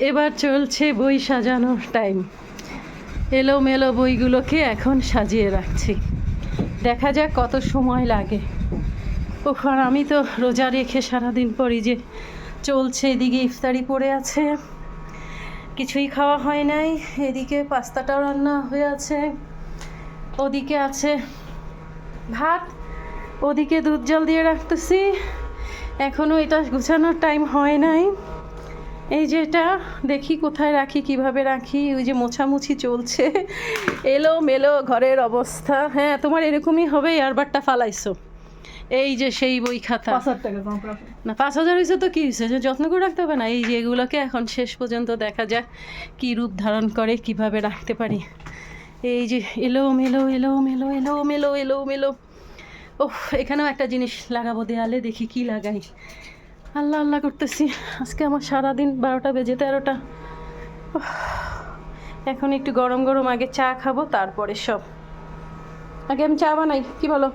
এবার চলছে বই সাজানোর টাইম। এলোমেলো বইগুলোকে এখন সাজিয়ে রাখছি, দেখা যাক কত সময় লাগে। ওখানে আমি তো রোজা রেখে সারাদিন পরই যে চলছে, এদিকে ইফতারি পড়ে আছে, কিছুই খাওয়া হয় নাই, এদিকে পাস্তাটাও রান্না হয়ে আছে, ওদিকে আছে ভাত, ওদিকে দুধ জল দিয়ে রাখতেছি, এখনও এটা গুছানোর টাইম হয় নাই। এই যে এটা দেখি কোথায় রাখি, কিভাবে রাখি, ওই যে মোছামুছি চলছে, এলো মেলো ঘরের অবস্থা। হ্যাঁ, তোমার এরকমই হবে, এয়ারবাডটা ফালাইছো। এই যে সেই বই খাতা, 5,000 টাকা না 5,000 হয়েছে তো কি হয়েছে, যে যত্ন করে রাখতে হবে না? এই যে এগুলোকে এখন শেষ পর্যন্ত দেখা যাক কী রূপ ধারণ করে, কিভাবে রাখতে পারি। এই যে এলো মেলো এলো মেলো এলো মেলো এলো মেলো। ওহ, এখানেও একটা জিনিস লাগাবো দেয়ালে, দেখি কি লাগাই। আল্লাহ আল্লাহ করতেছি, আজকে আমার সারাদিন 12টা বেজে 13টা। এখন একটু গরম গরম আগে চা খাবো, তারপরে সব। আগে আমি চা বানাই, কি বলো?